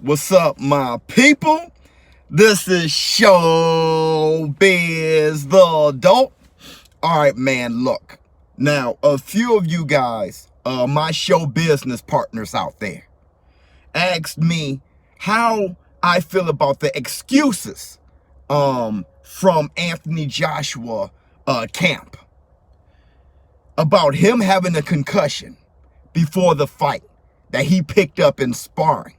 What's up, my people? This is ShowBizz the Adult. All right, man, look. Now, a few of you guys, my show business partners out there, asked me how I feel about the excuses from Anthony Joshua camp about him having a concussion before the fight that he picked up in sparring.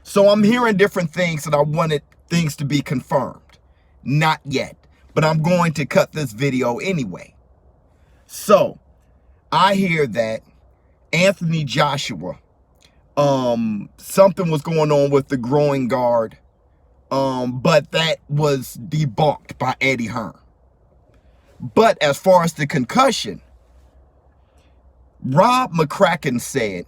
So I'm hearing different things and I wanted things to be confirmed. Not yet, but I'm going to cut this video anyway. So I hear that Anthony Joshua, something was going on with the groin guard, but that was debunked by Eddie Hearn. But as far as the concussion, Rob McCracken said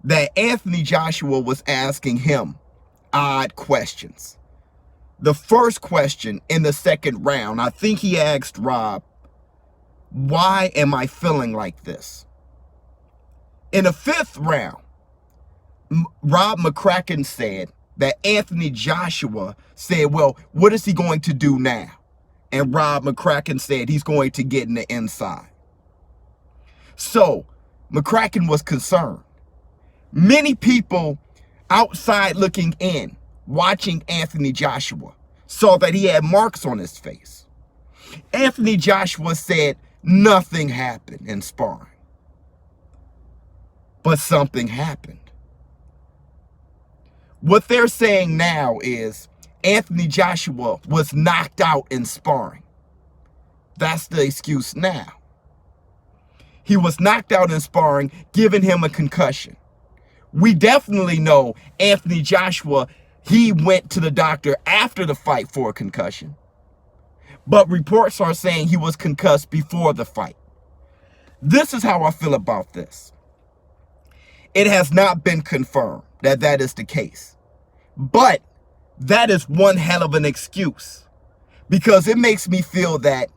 that Anthony Joshua was asking him odd questions. The first question in the second round, I think he asked Rob, why am I feeling like this? In the fifth round, Rob McCracken said that Anthony Joshua said, well, what is he going to do now? And Rob McCracken said he's going to get in the inside. So McCracken was concerned. Many people outside looking in, watching Anthony Joshua, saw that he had marks on his face. Anthony Joshua said nothing happened in sparring. But something happened. What they're saying now is Anthony Joshua was knocked out in sparring. That's the excuse now. He was knocked out in sparring, giving him a concussion. We definitely know Anthony Joshua, he went to the doctor after the fight for a concussion. But reports are saying he was concussed before the fight. This is how I feel about this. It has not been confirmed that that is the case. But that is one hell of an excuse. Because it makes me feel that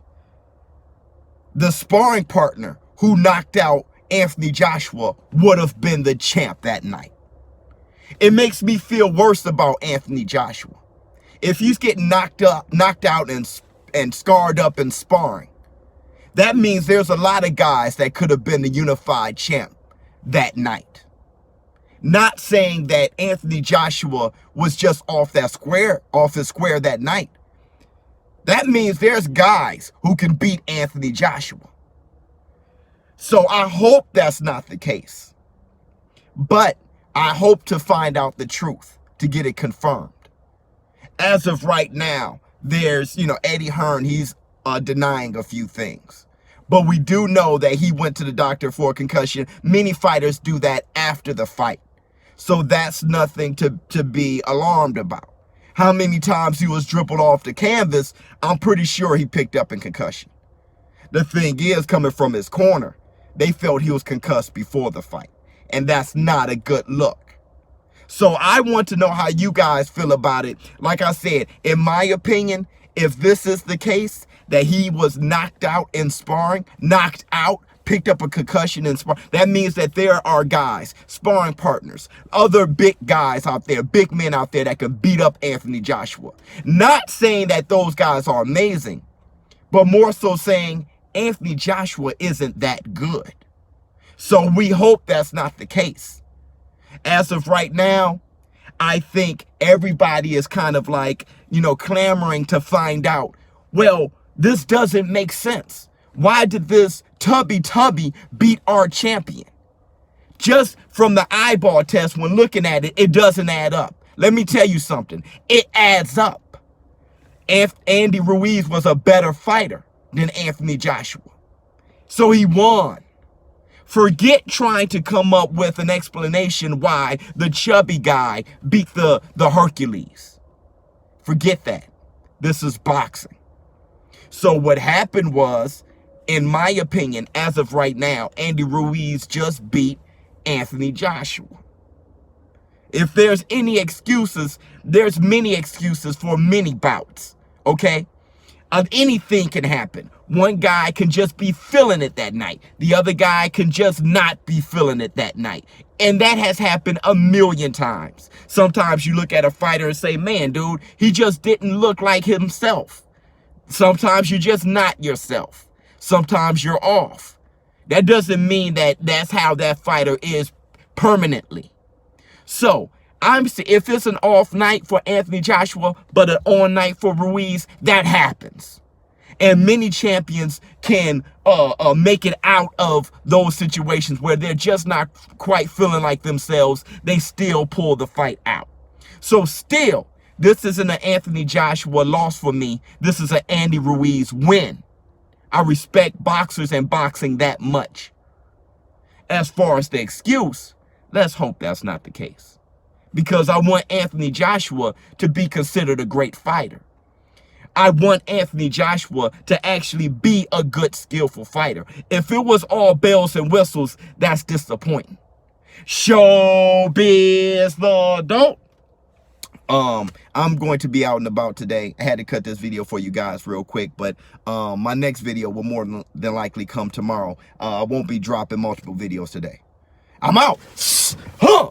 the sparring partner who knocked out Anthony Joshua would have been the champ that night. It makes me feel worse about Anthony Joshua. If he's getting knocked out and scarred up in sparring, that means there's a lot of guys that could have been the unified champ that night. Not saying that Anthony Joshua was just off his square that night. That means there's guys who can beat Anthony Joshua. So I hope that's not the case. But I hope to find out the truth, to get it confirmed. As of right now, there's, Eddie Hearn, he's denying a few things. But we do know that he went to the doctor for a concussion. Many fighters do that after the fight. So that's nothing to be alarmed about. How many times he was dribbled off the canvas, I'm pretty sure he picked up a concussion. The thing is, coming from his corner, they felt he was concussed before the fight. And that's not a good look. So I want to know how you guys feel about it. Like I said, in my opinion, if this is the case, that he was knocked out in sparring, picked up a concussion in sparring, that means that there are guys, sparring partners, other big guys out there, big men out there that can beat up Anthony Joshua. Not saying that those guys are amazing, but more so saying Anthony Joshua isn't that good. So we hope that's not the case. As of right now, I think everybody is kind of like, clamoring to find out, well, this doesn't make sense. Why did this Tubby beat our champion? Just from the eyeball test, when looking at it, it doesn't add up. Let me tell you something. It adds up. Andy Ruiz was a better fighter than Anthony Joshua. So he won. Forget trying to come up with an explanation why the chubby guy beat the Hercules. Forget that. This is boxing. So what happened was, in my opinion, as of right now, Andy Ruiz just beat Anthony Joshua. If there's any excuses, there's many excuses for many bouts, okay? Anything can happen. One guy can just be feeling it that night. The other guy can just not be feeling it that night. And that has happened a million times. Sometimes you look at a fighter and say, man, dude, he just didn't look like himself. Sometimes you're just not yourself. Sometimes you're off. That doesn't mean that that's how that fighter is permanently. So if it's an off night for Anthony Joshua, but an on night for Ruiz, that happens. And many champions can make it out of those situations where they're just not quite feeling like themselves. They still pull the fight out. So still, this isn't an Anthony Joshua loss for me. This is an Andy Ruiz win. I respect boxers and boxing that much. As far as the excuse, let's hope that's not the case. Because I want Anthony Joshua to be considered a great fighter. I want Anthony Joshua to actually be a good, skillful fighter. If it was all bells and whistles, that's disappointing. Showbiz the dope. I'm going to be out and about today. I had to cut this video for you guys real quick, but my next video will more than likely come tomorrow. I won't be dropping multiple videos today. I'm out. Huh.